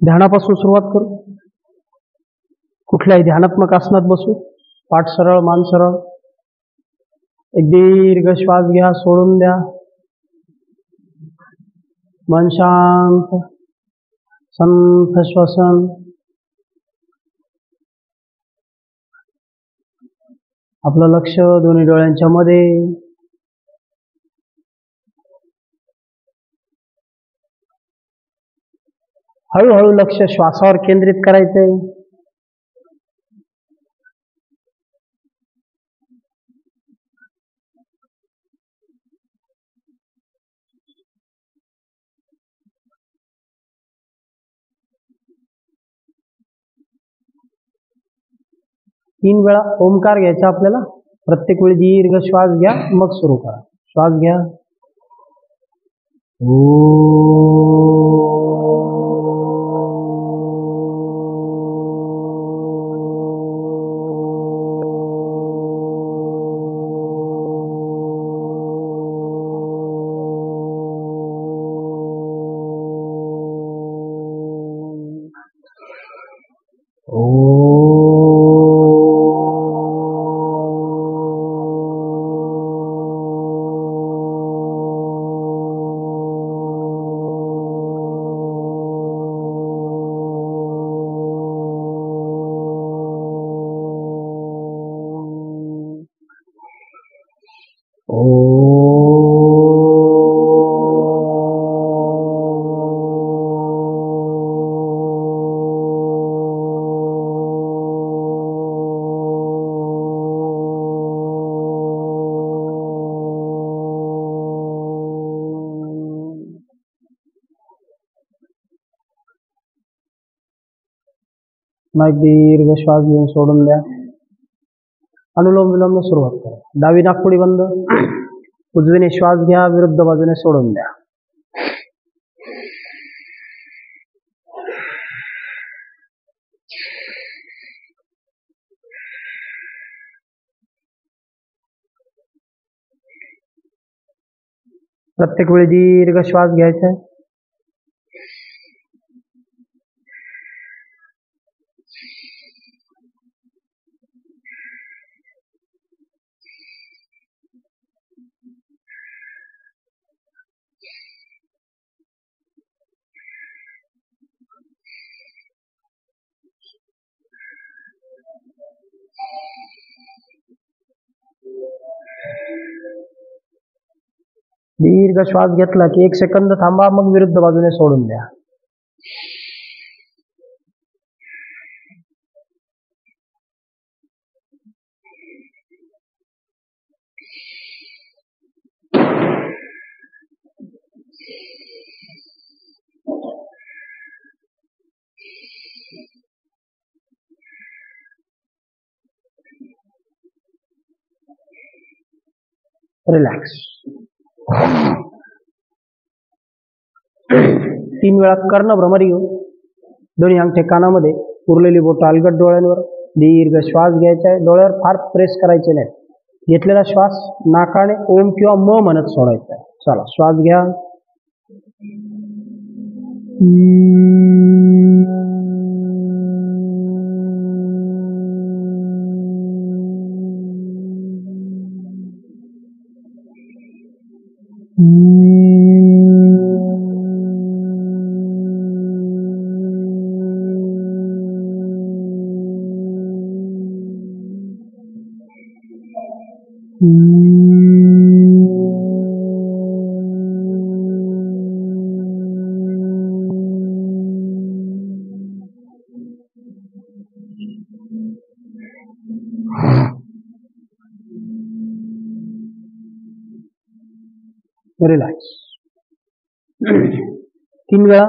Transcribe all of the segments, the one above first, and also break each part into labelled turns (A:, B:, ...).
A: ध्यानापासून सुरुवात करू. कुठल्याही ध्यानात्मक आसनात बसू. पाठ सरळ, मान सरळ. एक दीर्घ श्वास घ्या, सोडून द्या. मन शांत, संथ श्वसन. आपलं लक्ष दोन्ही डोळ्यांच्या मध्ये. हळूहळू लक्ष श्वासावर केंद्रित करायचंय. तीन वेळा ओमकार घ्यायचा आपल्याला. प्रत्येक वेळी दीर्घ श्वास घ्या, मग सुरू करा. श्वास घ्या. मग दीर्घ श्वास घेऊन सोडून द्या. अनुलोम विलोम सुरुवात करा. डावी नाकपुडी बंद. उजवीने श्वास घ्या, विरुद्ध बाजूने सोडून द्या. प्रत्येक वेळी दीर्घ श्वास घ्यायचा आहे. दीर्घ श्वास घेतला की 1 सेकंद थांबा, मग विरुद्ध बाजूने सोडून द्या. रिलॅक्स. 3 वेळा कर्ण भ्रमरी घेऊ. दोन्ही अंगठे कानामध्ये, उरलेली बोट अलगद डोळ्यांवर. दीर्घ श्वास घ्यायचा आहे. डोळ्यावर फार प्रेस करायचे नाही. घेतलेला श्वास नाकाने ओम किंवा म म्हणत सोडायचा आहे. चला, श्वास घ्या. रिलॅक्स. 3 वेळा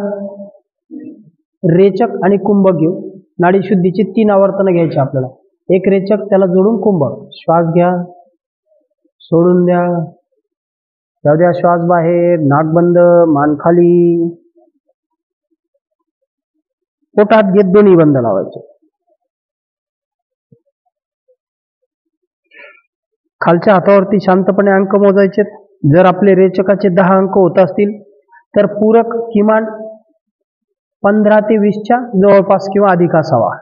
A: रेचक आणि कुंभक घेऊ. नाडी शुद्धीची 3 आवर्तनं घ्यायची आपल्याला. एक रेचक, त्याला जोडून कुंभक. श्वास घ्या, सोडून द्या. जाऊ द्या श्वास बाहेर. नाक बंद, मान खाली. पोटात घेत दोन्ही बंद लावायचे. खालच्या हातावरती शांतपणे अंक मोजायचे. जर आपले रेचकाचे 10 अंक होत असतील तर पूरक किमान 15 ते 20च्या जवळपास किंवा अधिक असावा.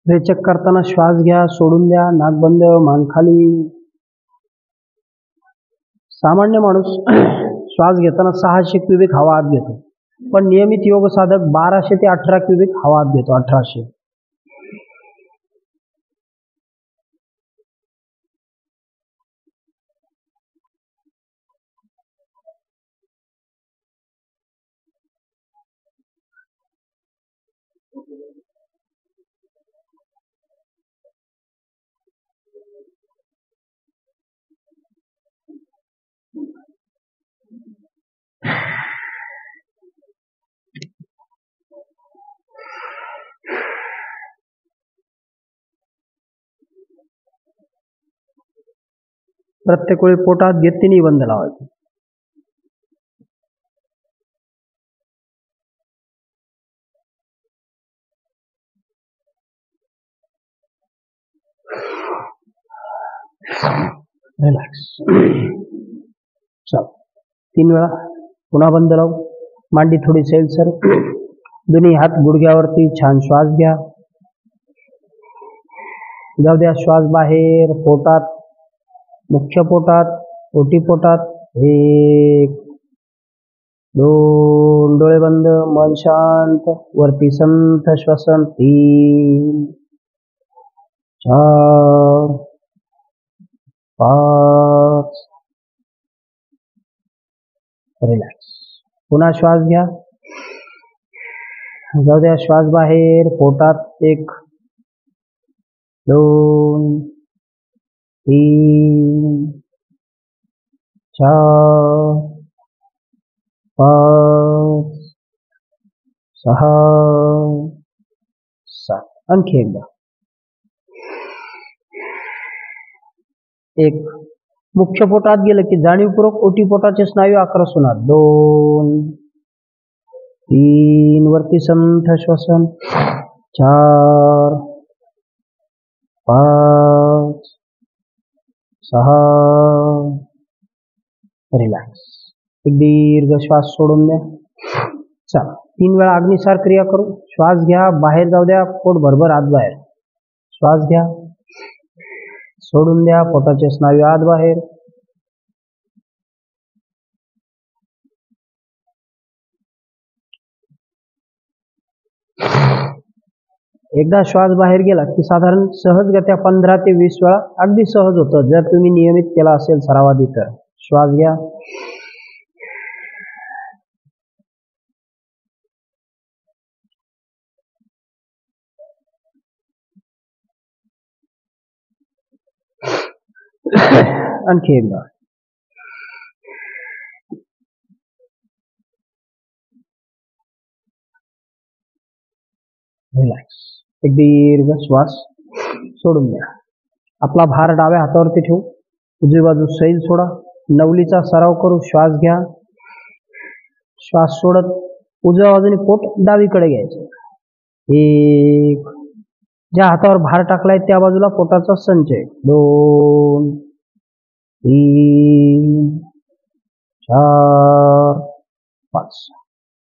A: रेचक करताना श्वास घ्या, सोडून द्या, नाक बंद, मान खाली. सामान्य माणूस श्वास घेताना 600 क्युबिक हवा आत घेतो, पण नियमित योग साधक 1200 ते 18 क्युबिक हवा आत घेतो. 1800. प्रत्येक वेळी पोटात घेत तिन्ही बंद लावायचे. रिलॅक्स. चल 3 वेळा पुन्हा बंद लावू. मांडी थोडी सैल सर. दोन्ही हात गुडघ्यावरती. छान श्वास घ्या. जाऊ द्या श्वास बाहेर. पोटात, मुख्य पोटात, ओटी पोटात. 1 2 डोळे बंद, मन शांत. वरती संथ श्वसन. 3 4 5. रिलॅक्स. पुन्हा श्वास घ्या. जाऊ द्या श्वास बाहेर. पोटात. 1 2 3 4 5 6 7. आणखी एकदा. 1 मुख्य पोटात गेलं की जाणीवपूर्वक ओटी पोटाचे स्नायू आक्रस होणार. 2 3 वरती संथ श्वसन. 4 5 6. रिलॅक्स. एक दीर्घ श्वास सोडून द्या. चला 3 वेळा अग्निसार क्रिया करू. श्वास घ्या, बाहेर जाऊ द्या. पोट भरभर आत बाहेर. श्वास घ्या, सोडून द्या. पोटाचे स्नायू आत बाहेर. एकदा श्वास बाहेर गेला की साधारण सहजगत्या 15 ते 20 वेळा अगदी सहज होतं, जर तुम्ही नियमित केला असेल सरावादी तर. श्वास घ्या. आणखी एकदा. रिलॅक्स. एक दीर्घ श्वास सोडून द्या. आपला भार डाव्या हातावरती ठेवू. उजवी बाजू सैल सोडा. नवलीचा सराव करू. श्वास घ्या. श्वास सोडत उजव्या बाजूने पोट डावीकडे घ्यायचं. 1 ज्या हातावर भार टाकलाय त्या बाजूला पोटाचा संचय. 2 3 4 5.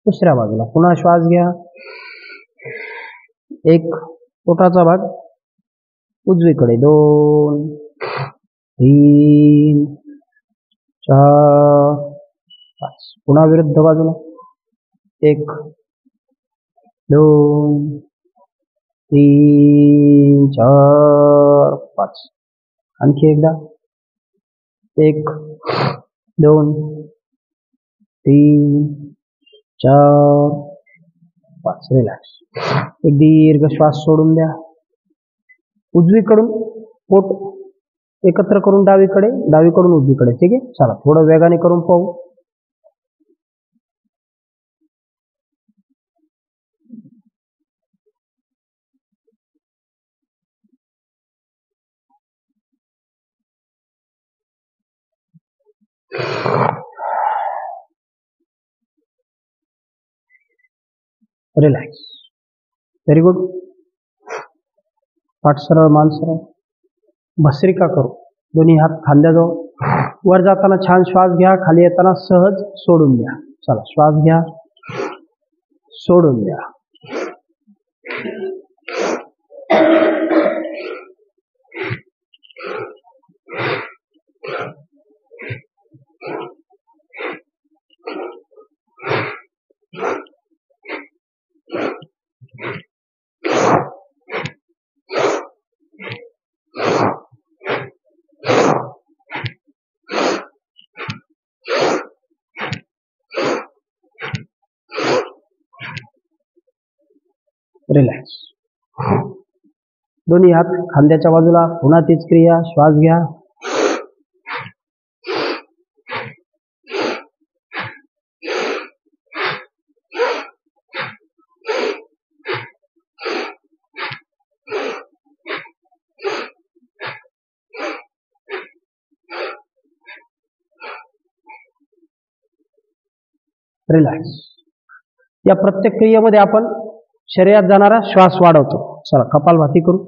A: दुसऱ्या बाजूला पुन्हा श्वास घ्या. 1 पोटाचा भाग उजवीकडे. 2 3 4 5. पुन्हा विरुद्ध बाजूला. 1 2 3 4 5. आणखी एकदा. 1 2 3 4 5. रिलॅक्स. एक दीर्घ श्वास सोडून द्या. उजवीकडून पोट एकत्र करून डावीकडे, डावीकडून उजवीकडे. ठीक आहे, चला थोडं वेगाने करून पाहू. रिलॅक्स. Very good. पाठ सरळ, मान सरळ. भस्त्रिका करू. दोन्ही हात खांद्याजवळ. वर जाताना छान श्वास घ्या, खाली येताना सहज सोडून द्या. चला, श्वास घ्या, सोडून द्या. रिलॅक्स. दोन्ही हात खांद्याच्या बाजूला. पुन्हा तीच क्रिया. श्वास घ्या, रिलॅक्स. या प्रत्येक क्रियेमध्ये आपण शरीरात जाणारा श्वास वाढवतो. चला, कपालभाती करू.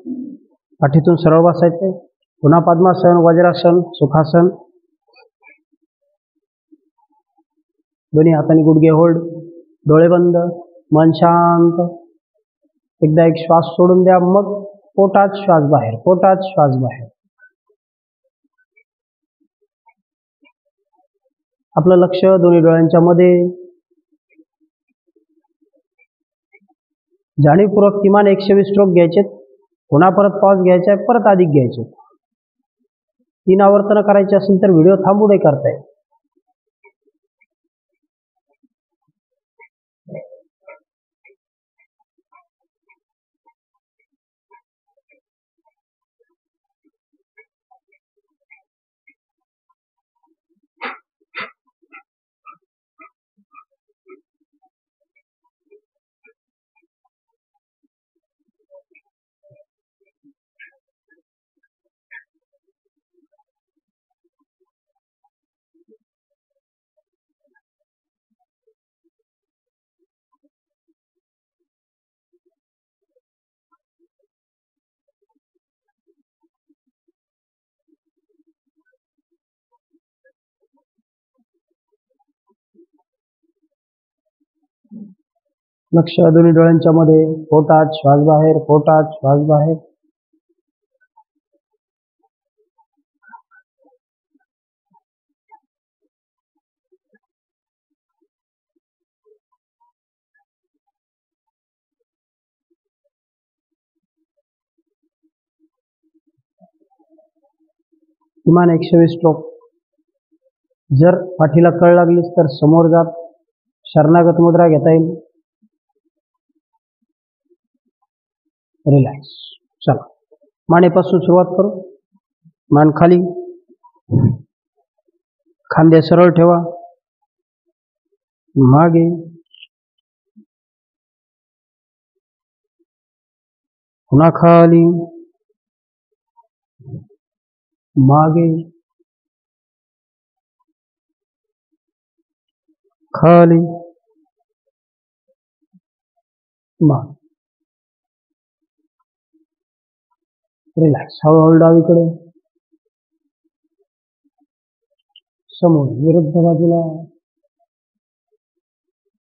A: पाठीतून सरळ बसायचे. पुन्हा पद्मासन, वज्रासन, सुखासन. दोन्ही हातांनी गुडघे होल्ड. डोळे बंद. मन शांत. एकदा एक श्वास सोडून द्या. मग पोटात श्वास बाहेर, पोटात श्वास बाहेर. आपलं लक्ष दोन्ही डोळ्यांच्या मध्ये. जाणीवपूर्वक किमान 120 स्ट्रोक घ्यायचे. पुन्हा परत पॉज घ्यायचा आहे, परत अधिक घ्यायचे. 3 आवर्तन करायचे असेल तर व्हिडिओ थांबून करताय. लक्ष दोन्ही डोळ्यांच्या मध्ये. पोटात श्वास बाहेर, पोटात श्वास बाहेर. किमान 120 स्ट्रोक. जर पाठीला कळ लागलीच तर समोर जात शरणागत मुद्रा घेता येईल. रिलॅक्स. चला, मानेपासून सुरुवात करू. मान खाली. खांदे सरळ ठेवा. मागे. पुन्हा खाली. मागे. खाली. मागे. रिलॅक्स. हळूहळू डावीकडे. समोर, विरुद्ध बाजूला.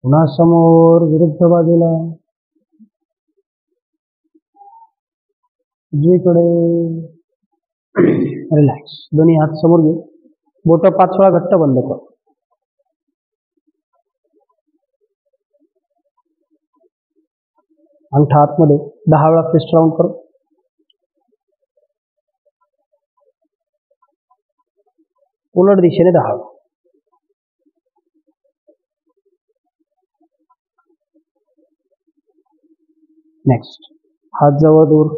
A: पुन्हा समोर, विरुद्ध बाजूला. उजवीकडे. रिलॅक्स. दोन्ही हात समोर घे. बोट 5 वेळा घट्ट बंद कर. अंगठा आतमध्ये 10 वेळा फिस्ट राऊंड कर. उलट दिशेने 10 वेळा. नेक्स्ट हात जवळ दूर.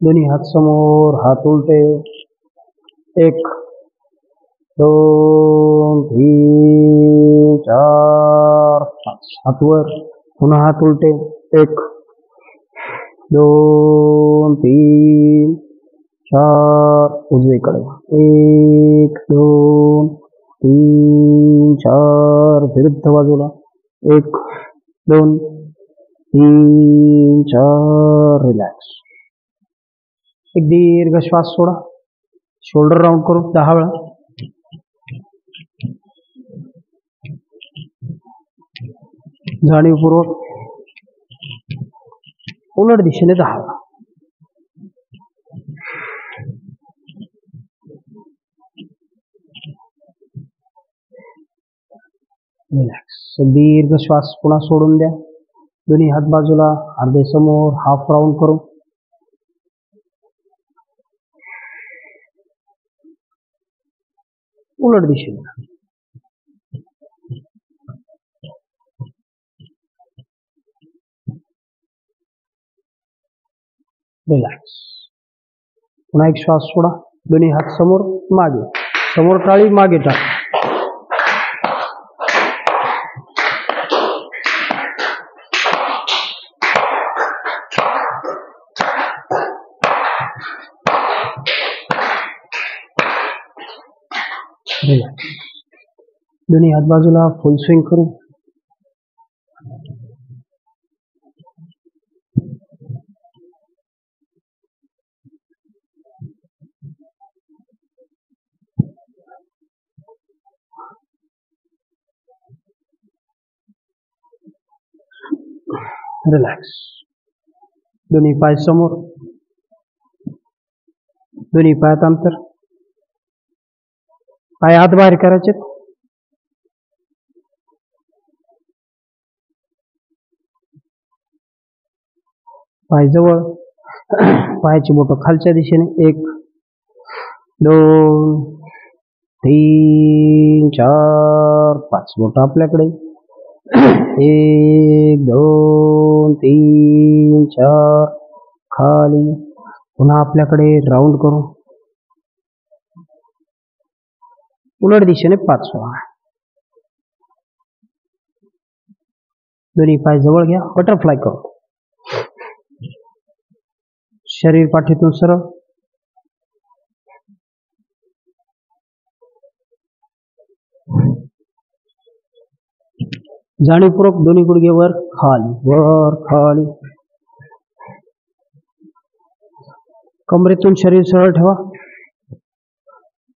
A: दोन्ही हात समोर, हात उलटे. 1 2 3 4 5. हात वर. पुन्हा हात उलटे. 1 2 3 4. उजवीकडे. 1 2 3 4. विरुद्ध बाजूला. 1 2 3 4. रिलॅक्स. एक दीर्घ श्वास सोडा. शोल्डर राउंड करू 10 वेळा. जाणीवपूर्वक उलट दिशेने 10 वेळा. रिलॅक्स. दीर्घ श्वास पुन्हा सोडून द्या. दोन्ही हात बाजूला, अर्धे समोर, हाफ राउंड करू. उलट दिशेने. रिलॅक्स. पुन्हा एक श्वास सोडा. दोन्ही हात समोर, मागे. समोर टाळी, मागे टाळी. रिलॅक्स. दोन्ही हात बाजूला, फुल स्विंग करू. रिलॅक्स. दोन्ही पाय समोर, दोन्ही पायात अंतर. पाय हात बाहेर करायचे. पाय जवळ. पायाची बोटं खालच्या दिशेने. 1 2 3 4 5. बोटं आपल्याकडे. 1 2 3 4. खाली. पुन्हा आपल्याकडे राउंड करू. उलट दिशेने 5 वेळा. दोन्ही पाय जवळ घ्या. बटरफ्लाय करू. शरीर पाठीतून सरळ. जाणीवपूर्वक दोन्ही गुडघे वर खाली, वर खाली. कमरेतून शरीर सरळ ठेवा.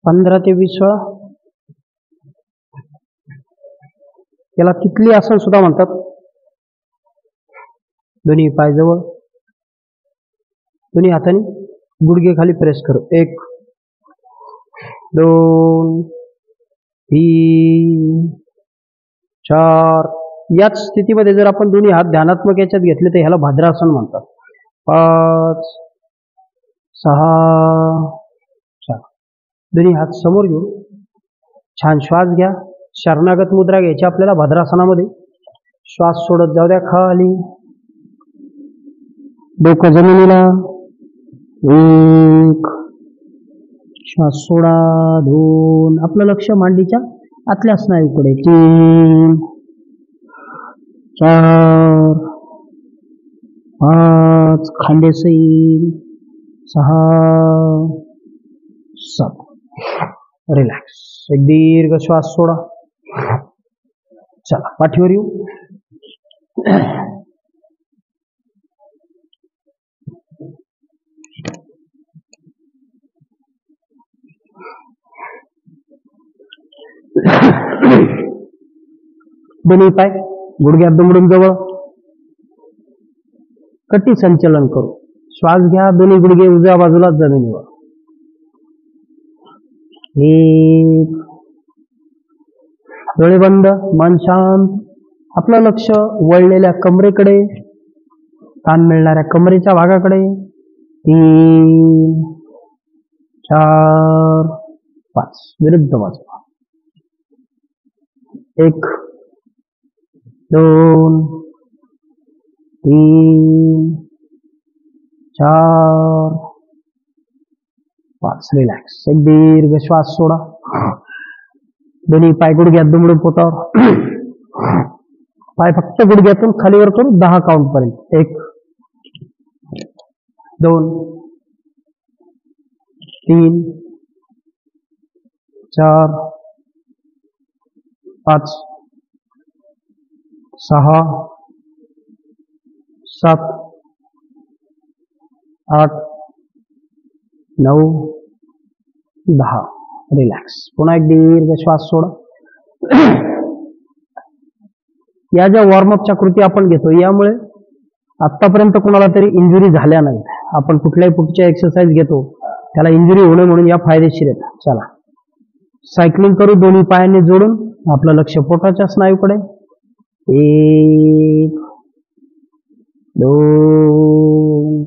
A: 15 ते 20 वेळा. याला तिथली आसन सुद्धा म्हणतात. दोन्ही पाय जवळ. दोन्ही हाताने गुडघे खाली प्रेस करू. 1 2 3 4. याच स्थितीमध्ये जर आपण दोन्ही हात ध्यानात्मक याच्यात घेतले तर ह्याला भद्रासन म्हणतात. 5 6 7. दोन्ही हात समोर घेऊ. छान श्वास घ्या. शरणागत मुद्रा घ्यायची आपल्याला भद्रासनामध्ये. श्वास सोडत जाऊ द्या खाली. डोकं जमिनीला. 1. श्वास सोडा. 2. आपलं लक्ष मांडीच्या आतल्या स्नायूकडे. 3 4 5. खांदे सैल. 6 7. रिलॅक्स. एक दीर्घ श्वास सोडा. चला पाठीवर येऊ. दोन्ही पाय गुडघ्यात दुमडून जवळ. कटी संचलन करू. श्वास घ्या. दोन्ही गुडघे उजव्या बाजूला जमिनीवर. 1. डोळे बंद. मन शांत. आपलं लक्ष वळलेल्या कमरेकडे, ताण मिळणाऱ्या कमरेच्या भागाकडे. 3 4 5 विरुद्ध बाजूला 1 2 3 4 5 रिलॅक्स. एक दीर्घ श्वास सोडा. दोन्ही पाय गुडघ्यात दुमडून पोटावर. पाय फक्त गुडघ्यातून खालीवर करून 10 काउंट पर्यंत. 1 2 3 4 5 6 7 8 9 10. रिलॅक्स. पुन्हा एक दीर्घ श्वास सोडा. या ज्या वॉर्मअपच्या कृती आपण घेतो यामुळे आतापर्यंत कोणाला तरी इंजुरी झाल्या नाहीत. आपण कुठल्याही पुढच्या एक्सरसाइज घेतो त्याला इंजुरी होणे म्हणून या फायदेशीर आहेत. चला सायकलिंग करू दोन्ही पायांनी जोडून. आपलं लक्ष पोटाच्या स्नायूकडे. 1 2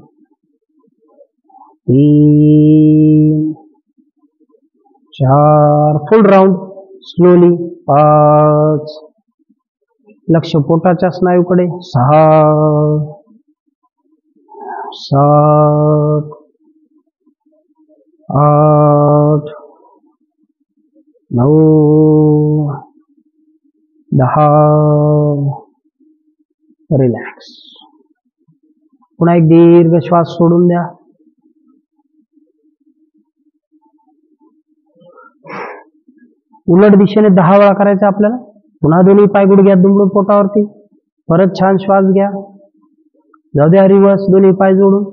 A: 3 4 फुल राउंड. स्लोली. 5 लक्ष पोटाच्या स्नायूकडे. 6 7 8 9 10. रिलॅक्स. पुन्हा एक दीर्घ श्वास सोडून द्या. उलट दिशेने 10 वेळा करायचं आपल्याला. पुन्हा दोन्ही पाय गुडघ्यात दुमडून पोटावरती. परत छान श्वास घ्या. जाऊ द्या रिवर्स. दोन्ही पाय जोडून.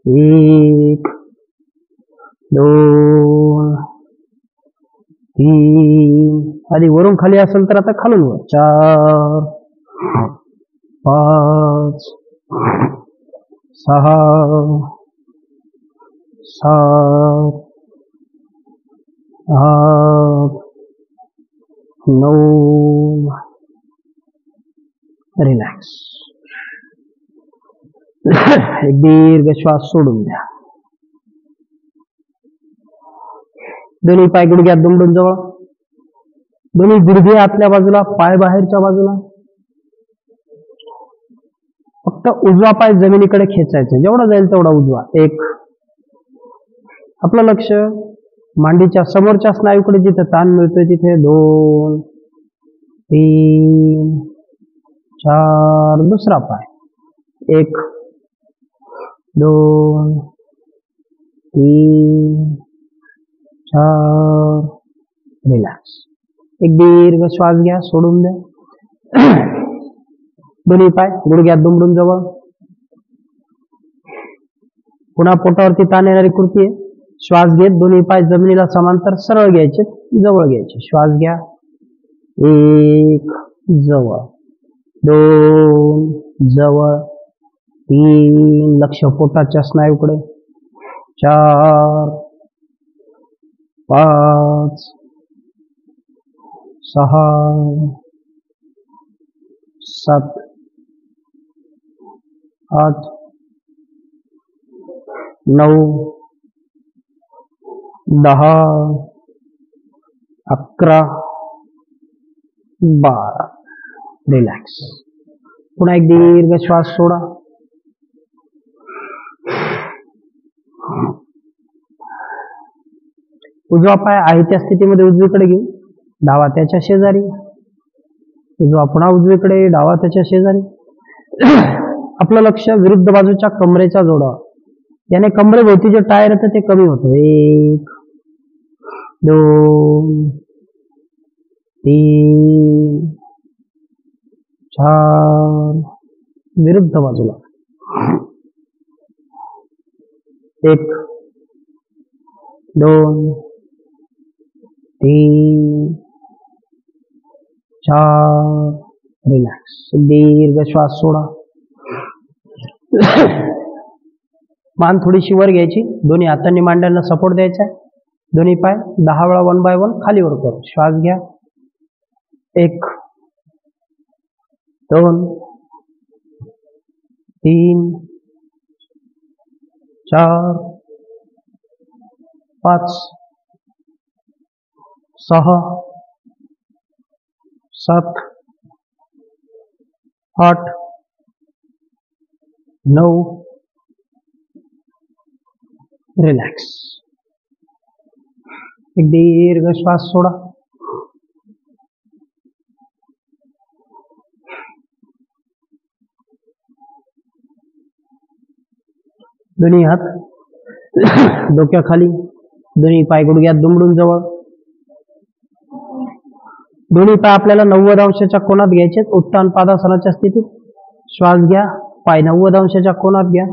A: 1 2 3 आधी वरून खाली असेल तर आता खालून वर. 4 5 6 7 8 9. रिलॅक्स. एक दीर्घ श्वास सोडून द्या. दोन्ही पाय गुडघ्यात दुमडून जवळ. दोन्ही गुडघे आतल्या बाजूला, पाय बाहेरच्या बाजूला. फक्त उजवा पाय जमिनीकडे खेचायचा. जेवढा जाईल तेवढा उजवा. 1 आपलं लक्ष मांडीच्या समोरच्या स्नायूकडे जिथे ताण मिळतोय तिथे. 2 3 4 दुसरा पाय. 1 2 3 4. रिलॅक्स. एक दीर्घ श्वास घ्या. सोडून द्या. दोन्ही पाय गुडघ्यात दुमडून जवळ. पुन्हा पोटावरती ताण येणारी कृती आहे. श्वास घेत दोन्ही पाय जमिनीला समांतर सरळ घ्यायचे, जवळ घ्यायचे. श्वास घ्या. 1 जवळ. 2 जवळ. 3 लक्ष पोटाच्या स्नायूकडे. 4 5 6 7 8 9 10 11 12. रिलॅक्स. पुन्हा एक दीर्घ श्वास सोडा. उजवा पाय आहे त्या स्थितीमध्ये उजवीकडे घेऊ. डावा त्याच्या शेजारी. उजवा पुन्हा उजवीकडे, डावा त्याच्या शेजारी. आपलं लक्ष विरुद्ध बाजूच्या कमरेच्या जोडावर. याने कमरेभोवती जे टायर येतं ते कमी होतं. 1 2 3 4 विरुद्ध बाजूला. 1 2 3 4. रिलॅक्स. दीर्घ श्वास सोडा. मान थोडीशी वर घ्यायची. दोन्ही हातांनी मांड्यांना सपोर्ट द्यायचा. दोन्ही पाय 10 वेळा 1 बाय 1 खाली वर करू. श्वास घ्या. 1 2 3 4 5 6 7 8 9 रिलॅक्स. एक दीर्घ श्वास सोडा. दोन्ही हात डोक्याखाली, दोन्ही पाय गुडघ्यात दुमडून जवळ. दोन्ही पाय आपल्याला 90 अंशाच्या कोनात घ्यायचे. उत्तान पादासनाच्या स्थितीत श्वास घ्या, पाय 90 अंशाच्या कोनात घ्या.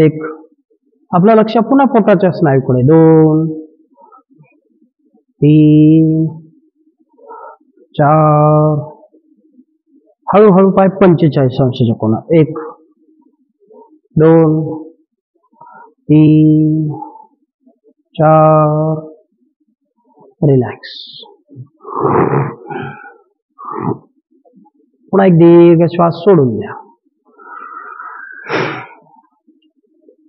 A: एक. आपलं लक्ष पुन्हा पोटाच्या स्नायूकडे. 2 3 4. हळूहळू पाय 45 अंशाच्या कोनात. 1 2 3 4. रिलॅक्स. पुन्हा एक दीर्घ श्वास सोडून द्या.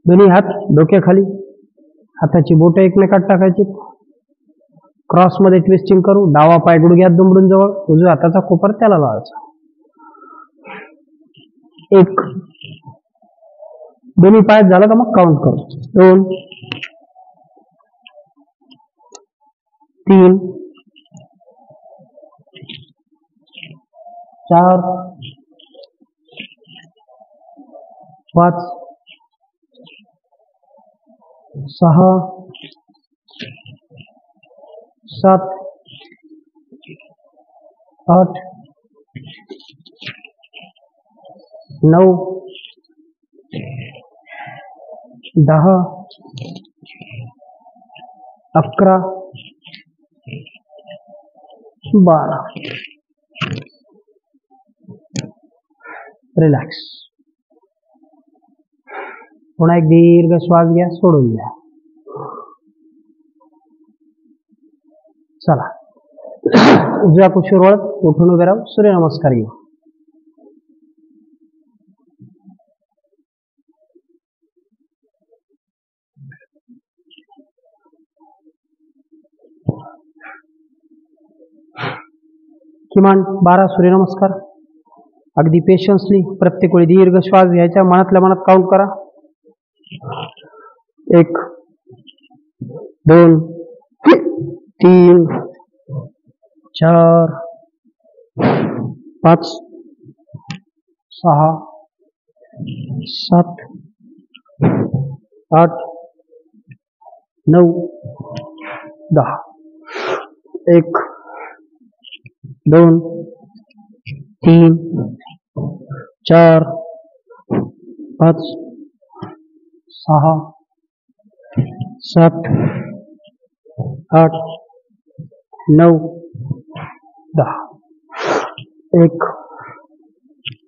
A: दोन्ही हात डोक्याखाली, हाताची बोटं एकमेकात टाकायची. क्रॉस मध्ये ट्विस्टिंग करू. डावा पाय गुडघ्यात दुमडून जवळ, उजव्या हाताचा कोपर त्याला लावायचा. 1. दोन्ही पायात झालं का मग काउंट करू. 2 3 4 5 6 7 8 9 10 11 12. रिलॅक्स. पुन्हा एक दीर्घ श्वास घ्या, सोडून द्या. चला, उजव्या कुशीवर वळत उठून उभे राहू. सूर्यनमस्कार घेऊ. किमान 12 सूर्यनमस्कार. अगदी पेशन्सली प्रत्येक वेळी दीर्घ श्वास घ्यायचा. मनातल्या मनात काउंट करा. 1 2 3 4 5 6 7 8 9 10. 1 2 3 4 5 6 7 8 9 10. 1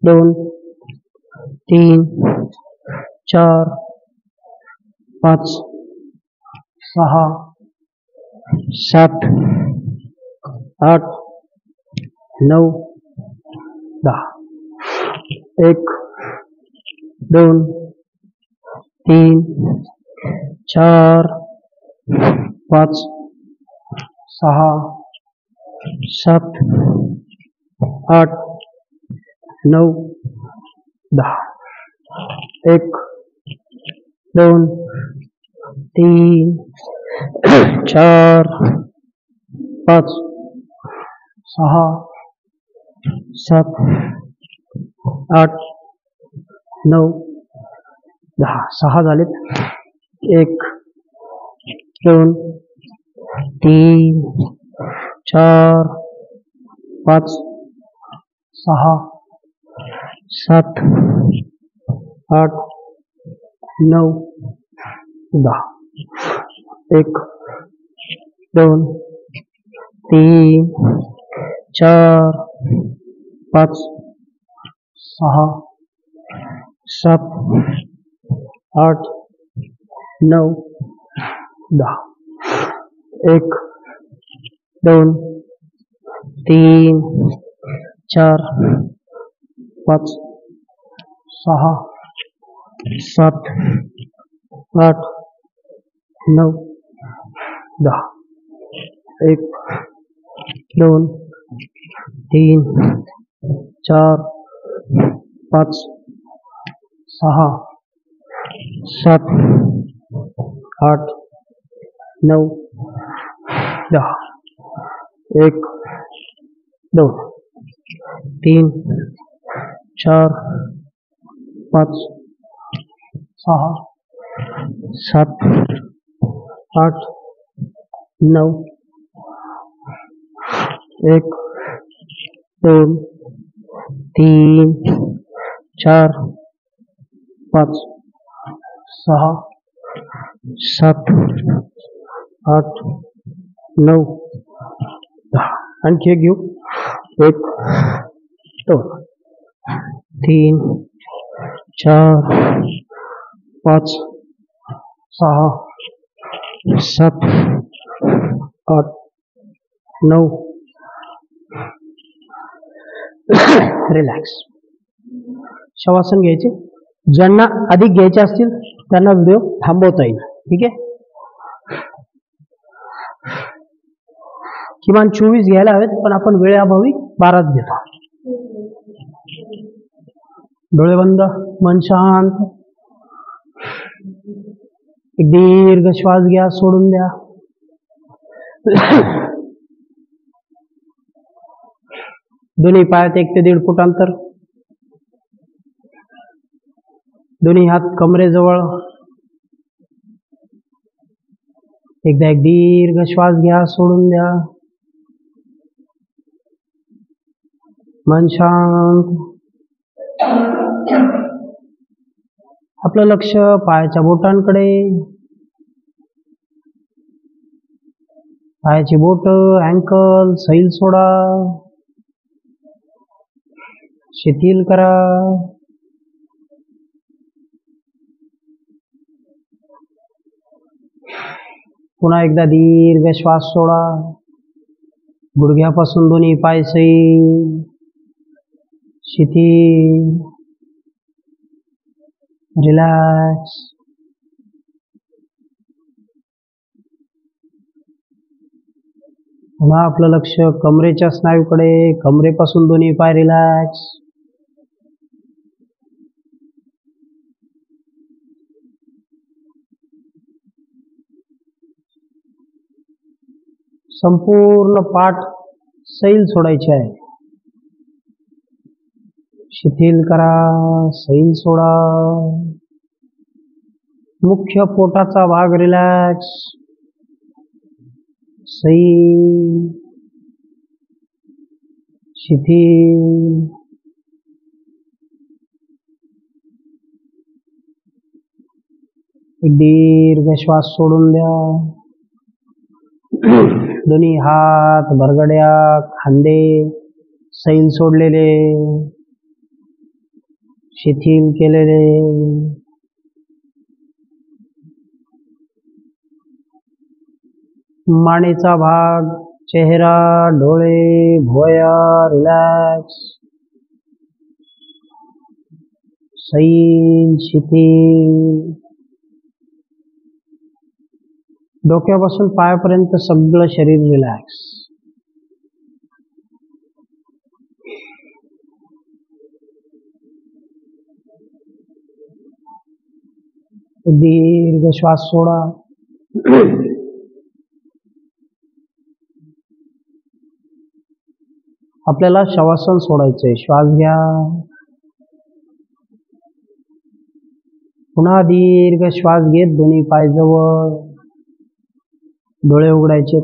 A: 2 3 4 5 6 7 8 9 10. 1 2 3 4 5 6 7 8 9 10. 1 2 3 4 5 6 7 8 9 10. 6 झालेत. 1 2 3 4 5 6 7 8 9 10. 1 2 3 4 5 6 7 8 9 10. 1 2 3 4 5 6 7 8 9 10. 1 2 3 4 5 6 7 8 9 10. 1 2 3 4 5 6 7 8 9 1 2 3 4 5 6 7 8 9 10. आणखी एक घेऊ. 1 2 3 4 5 6 7 8 9. रिलॅक्स. शवासन घ्यायचे. ज्यांना अधिक घ्यायचे असतील त्यांना व्हिडिओ थांबवता येईल. ठीक आहे. किमान 24 घ्यायला हवेत, पण आपण वेळेअभावी 12च घेतो. डोळे बंद, मन शांत. एक दीर्घ श्वास घ्या, सोडून द्या. दोन्ही पायात 1 ते 1.5 फूट अंतर. दोन्ही हात कमरेजवळ. एकदा एक दीर्घ श्वास घ्या, सोडून द्या. मन शांत. आपलं लक्ष पायाच्या बोटांकडे. पायाची बोट, अँकल, सैल सोडा, शिथिल करा. पुन्हा एकदा दीर्घ श्वास सोडा. गुडघ्यापासून दोन्ही पाय सैल, शिथिल, रिलॅक्स. पुन्हा आपलं लक्ष कमरेच्या स्नायूकडे. कमरेपासून दोन्ही पाय रिलॅक्स. संपूर्ण पाठ सैल सोडायचे आहे. शिथिल करा, सैल सोडा. मुख्य पोटाचा भाग रिलॅक्स, सैल, शिथिल. एक दीर्घ श्वास सोडून द्या. दोन्ही हात, बरगड्या, खांदे सैल सोडलेले, शिथिल केलेले. मानेचा भाग, चेहरा, डोळे, भुवया रिलॅक्स, सैल, शिथिल. डोक्यापासून पायापर्यंत सगळं शरीर रिलॅक्स. दीर्घ श्वास सोडा. आपल्याला शवासन सोडायचंय. श्वास घ्या. पुन्हा दीर्घ श्वास घेत दोन्ही पाय जवळ, डोळे उघडायचे.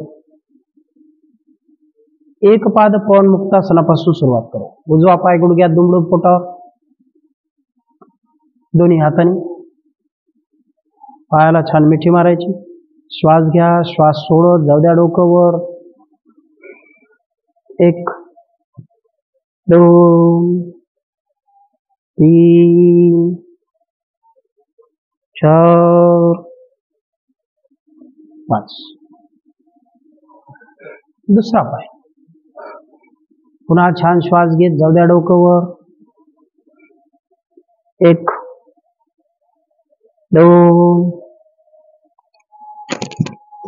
A: एक पाद पवन मुक्तासनापासून सुरुवात करू. उजवा पाय गुडघ्यात दुमडून पोटावर, दोन्ही हाताने पायाला छान मिठी मारायची. श्वास घ्या. श्वास सोडत जाऊ द्या डोकं वर. 1 2 3 4 5. दुसरा पाय. पुन्हा छान श्वास घेत जाऊ द्या डोकं वर. 1 2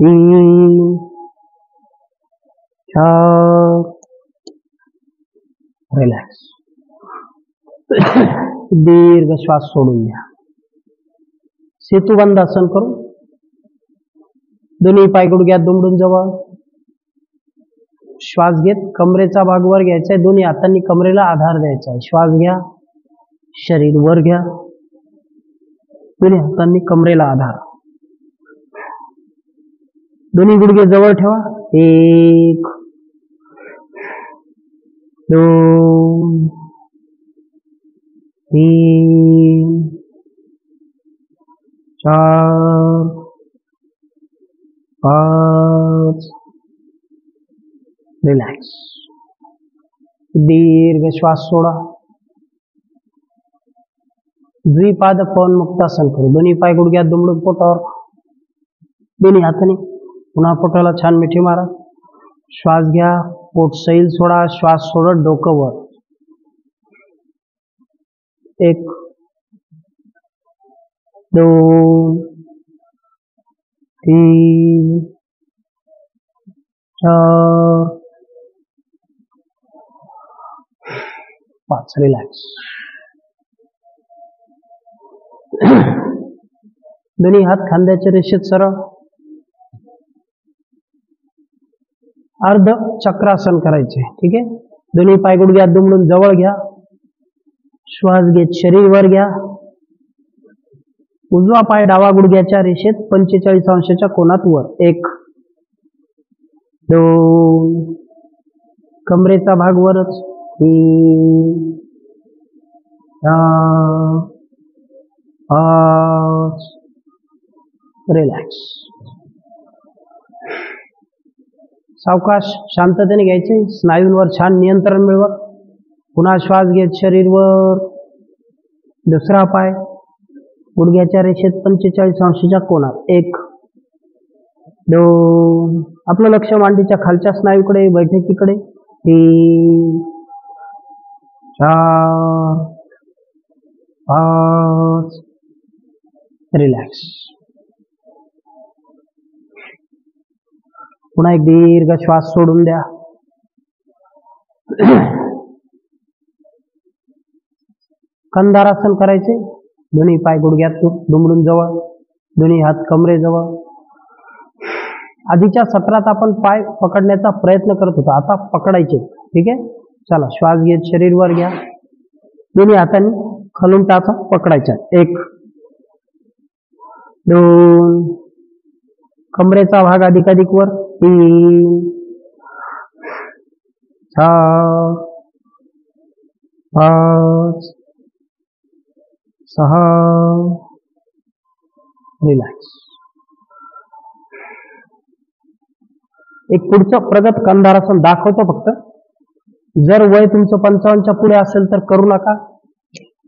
A: 3 4 रिलॅक्स. दीर्घ श्वास सोडून द्या. सेतुबंध आसन करू. दोन्ही पाय गुडघ्यात दुमडून जवळ. श्वास घेत कमरेचा भाग वर घ्यायचा आहे. दोन्ही हातांनी कमरेला आधार द्यायचा आहे. श्वास घ्या, शरीर वर घ्या, दोन्ही हातांनी कमरेला आधार. दोन्ही गुडघे जवळ ठेवा. 1 2 3 4 5. रिलॅक्स. दीर्घ श्वास सोडा. द्विपाद पवन मुक्तासन करू. दोन्ही पाय गुडघ्यात दुमडून पोटावर. दोन्ही हाताने पुन्हा पोटाला छान मिठी मारा. श्वास घ्या, पोट सैल सोडा. श्वास सोडत डोकं वर. 1 2 3 4 5. रिलॅक्स. दोन्ही हात खांद्याच्या रेषेत सरळ. अर्ध चक्रासन करायचे. ठीक आहे. दोन्ही पाय गुडघ्यात दुमडून जवळ घ्या. श्वास घेत शरीर वर घ्या. उजवा पाय डावा गुडघ्याच्या रेषेत 45 अंशाच्या कोनात वर. 1 2 कमरेचा भाग वरच. 3 4 5. रिलॅक्स. सावकाश शांततेने घ्यायचे. स्नायूंवर छान नियंत्रण मिळवत पुन्हा श्वास घेत शरीर वर. दुसरा पाय गुडघ्याच्या रेषेत 45 अंशाच्या कोनात. 1 2. आपलं लक्ष मांडीच्या खालच्या स्नायूकडे, बैठकीकडे. 3 4 5. रिलॅक्स. पुन्हा एक दीर्घ श्वास सोडून द्या. कंधारासन करायचे. दोन्ही पाय गुडघ्यात दुमडून जवळ. दोन्ही हात कमरेजवळ. आधीच्या सत्रात आपण पाय पकडण्याचा प्रयत्न करत होतो. आता पकडायचे. ठीक आहे. चला, श्वास घेत शरीर वर घ्या. दोन्ही हातांनी खालून टाचा पकडायच्या. 1 2 कमरेचा भाग अधिकाधिक वर. 3 4 5 6. रिलॅक्स. एक पुढचं प्रगत कंधारासन दाखवतो फक्त. जर वय तुमचं 55च्या पुढे असेल तर करू नका.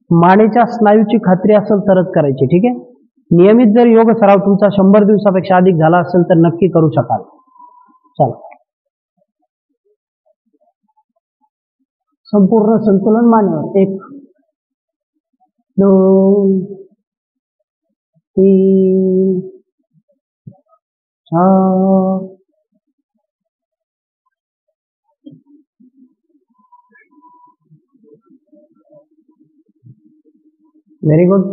A: मानेच्या स्नायूची खात्री असेल तरच करायची. ठीक आहे. नियमित जर योग सराव तुमचा 100 दिवसापेक्षा अधिक झाला असेल तर नक्की करू शकाल. चला, संपूर्ण संतुलन मानेवर. 1 2 3 4 व्हेरी गुड.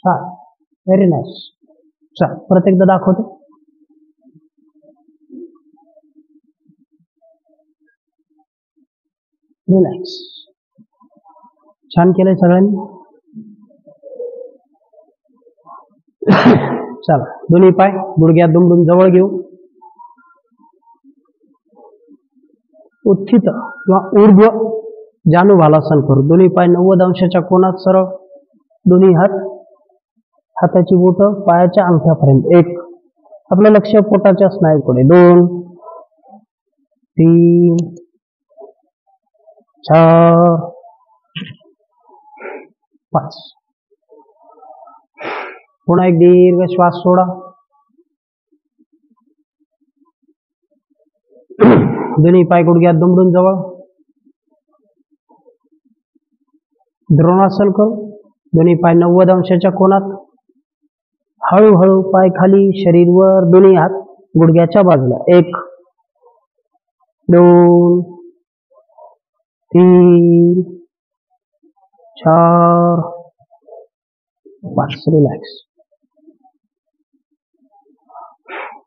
A: छान. Very nice. चल, परत एकदा दाखवते. रिलॅक्स. छान केलंय सगळ्यांनी. चला, दोन्ही पाय गुडघ्यात दुमडून जवळ घेऊ. उत्थित किंवा ऊर्ध्व जानुभालासन करू. दोन्ही पाय 90 अंशाच्या कोनात सरळ. दोन्ही हात हाताची बोट पायाच्या अंगठ्यापर्यंत. 1 आपलं लक्ष पोटाच्या स्नायूकडे. 2 3 4 5. पुन्हा एक दीर्घ श्वास सोडा. दोन्ही पाय गुडघ्यात दुमडून जवळ. द्रोणासन करू. दोन्ही पाय 90 अंशाच्या कोनात. हळूहळू पाय खाली, शरीर वर, दोन्ही हात गुडघ्याच्या बाजूला. 1 2 3 4 5. रिलॅक्स.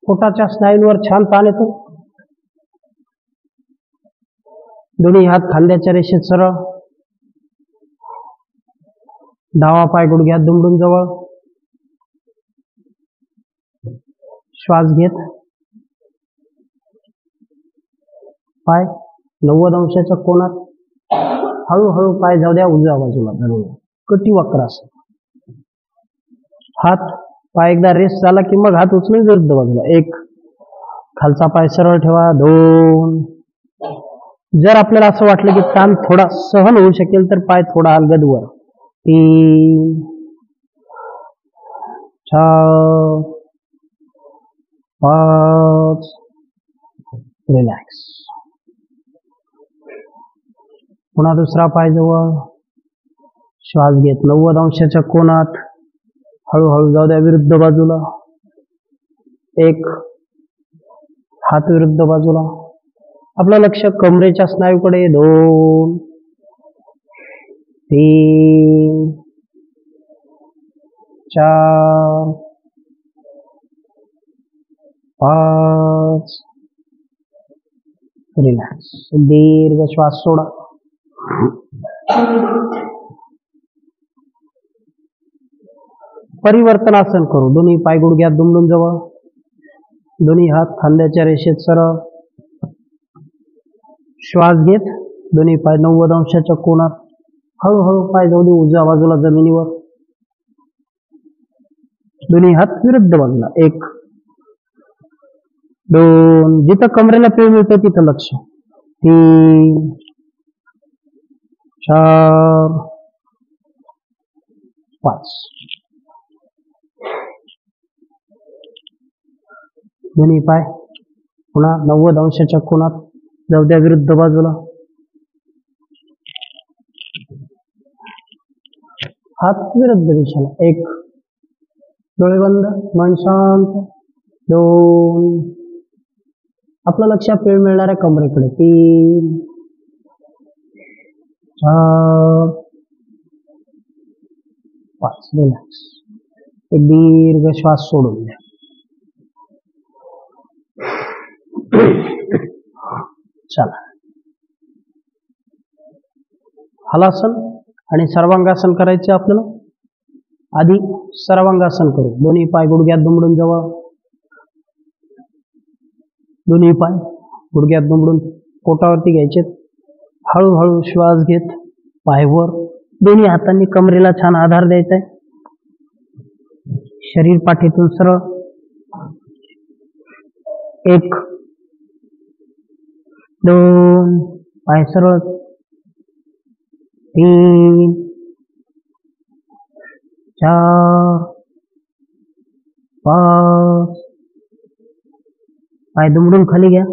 A: पोटाच्या स्नायूंवर छान ताण येतो. दोन्ही हात खांद्याच्या रेषेत सरळ. डावा पाय गुडघ्यात दुमडून जवळ. श्वास घेत पाय 90 अंशाच्या कोनात. हळूहळू पाय जाऊ द्या उजव्या बाजूला धरून. कटी वक्रासन. हात पाय एकदा रेस्ट झाला की मग हात उचलून विरुद्ध बाजूला. 1 खालचा पाय सरळ ठेवा. 2 जर आपल्याला असं वाटलं की ताण थोडा सहन होऊ शकेल तर पाय थोडा हलगद वर. 3 4 5. रिलॅक्स. पुन्हा दुसरा पाय जवळ. श्वास घेत 90 अंशाच्या कोनात. हळूहळू जाऊ द्या विरुद्ध बाजूला. 1 हात विरुद्ध बाजूला. आपलं लक्ष कमरेच्या स्नायूकडे. 2 3 4 5. रिलॅक्स. दीर्घ श्वास सोडा. परिवर्तनासन करू. दोन्ही पाय गुडघ्यात दुमडून जवळ. दोन्ही हात खांद्याच्या रेषेत सरळ. श्वास घेत दोन्ही पाय 90 अंशाच्या कोनात. हळूहळू पाय जाऊ दे उजव्या बाजूला जमिनीवर. दोन्ही हात विरुद्ध बाजूला. 1 2 जिथं कमरेला पीळ मिळते तिथं लक्ष. 3 4 5. दोन्ही पाय पुन्हा 90 अंशाच्या कोनात. जाऊ द्या विरुद्ध बाजूला. हात विरुद्ध दिशेला. 1 डोळे बंद, मन शांत. 2 आपलं लक्ष पीळ मिळणाऱ्या कमरेकडे. 3 4 5. रिलॅक्स. एक दीर्घ श्वास सोडून द्या. चला हलासन आणि सर्वांगासन करायचे आपल्याला. आधी सर्वांगासन करू. दोन्ही पाय गुडघ्यात दुमडून जवळ. दोन्ही पाय गुडघ्यात दुमडून पोटावरती घ्यायचे. हळूहळू श्वास घेत पाय वर. दोन्ही हातांनी कमरेला छान आधार द्यायचा आहे. शरीर पाठीतून सरळ. 1 2 पाय सरळ. 3 4 5. पाय दुमडून खाली घ्या.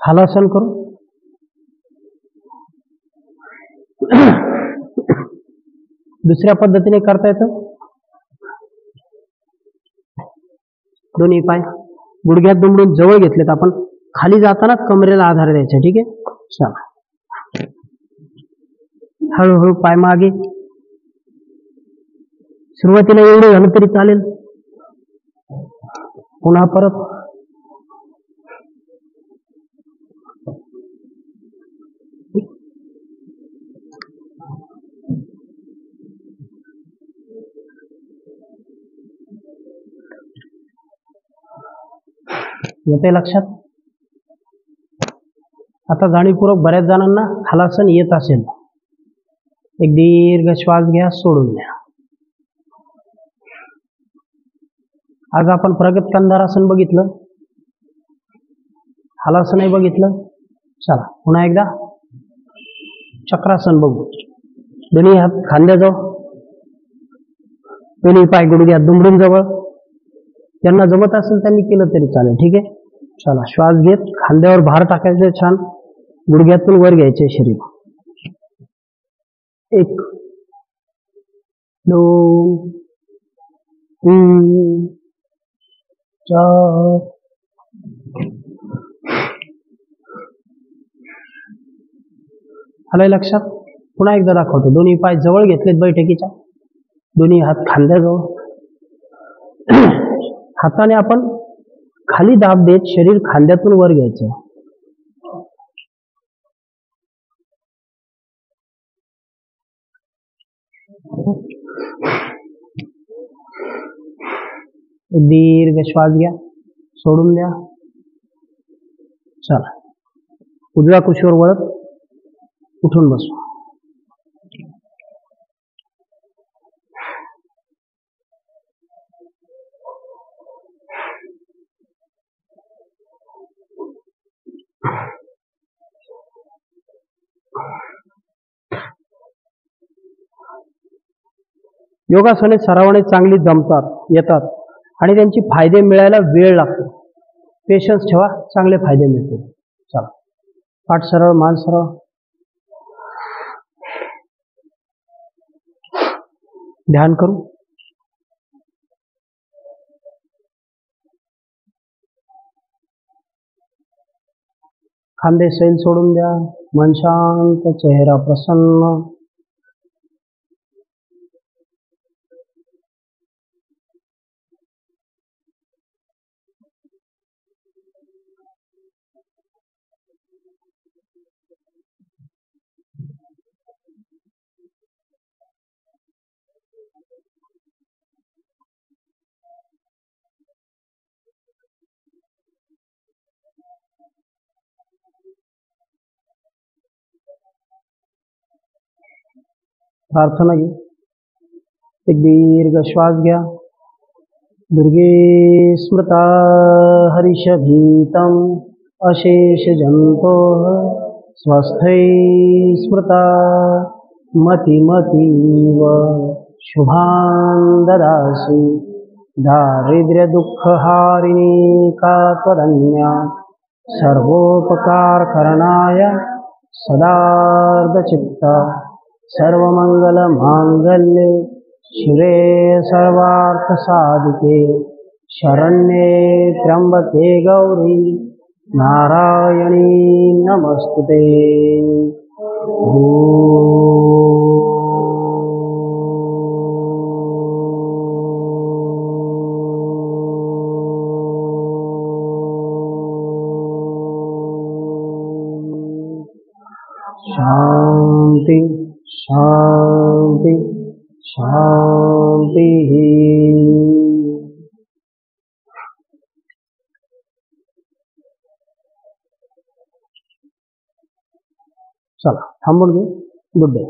A: हलासन करू. दुसऱ्या पद्धतीने करता येतं. दोन्ही पाय गुडघ्यात दुमडून जवळ घेतलेत आपण. खाली जाताना कमरेला आधार द्यायचा. ठीक आहे. चला हळूहळू पाय मागे. सुरुवातीला एवढं झालं तरी चालेल. पुन्हा परत. येते लक्षात. आता जाणीवपूर्वक बऱ्याच जणांना हलासन येत असेल. एक दीर्घ श्वास घ्या, सोडून द्या. आज आपण प्रगत कंधारासन बघितलं, हलासनही बघितलं. चला पुन्हा एकदा चक्रासन बघू. दोन्ही हात खांद्याजवळ. दोन्ही पाय गुडघ्यात दुमडून जवळ. ज्यांना जमत असेल त्यांनी केलं तरी चालेल. ठीक आहे. चला श्वास घेत खांद्यावर भार टाकायचे. छान गुडघ्यातून वर घ्यायचे शरीर. 1 2 3 4. आलंय लक्षात? पुन्हा एकदा दाखवतो. दोन्ही पाय जवळ घेतलेत बैठकीच्या, दोन्ही हात खांद्याजवळ. हाताने आपण खाली दाब देत शरीर खांद्यातून वर घ्यायचं. दीर्घ श्वास घ्या, सोडून द्या. चला, उजव्या कुशीवर वळत उठून बसू. योगासने सरावाने चांगली जमतात, येतात आणि त्यांची फायदे मिळायला वेळ लागतो. पेशन्स ठेवा, चांगले फायदे मिळतील. चला, पाठ सरळ, मान सरळ. ध्यान करू. खांदे सैल सोडून द्या. मन शांत, चेहरा प्रसन्न. प्रार्थना घे. एक दीर्घ श्वास घ्या. दुर्गे स्मृता हरिषभीतम अशेष जंतो स्वस्थै स्मृता मतिमतीव शुभान ददासि. दारिद्र्य दुःखहारिणी का त्वदन्या सर्वोपकार करणाय सदार्धचित्ता सर्वमंगल मांगल्ये शिवे सर्वार्थसाधिके शरण्ये त्र्यंबके गौरी नारायणी नमस्तुते. शांति शांति शांति. चला, थांबून घे. Good day.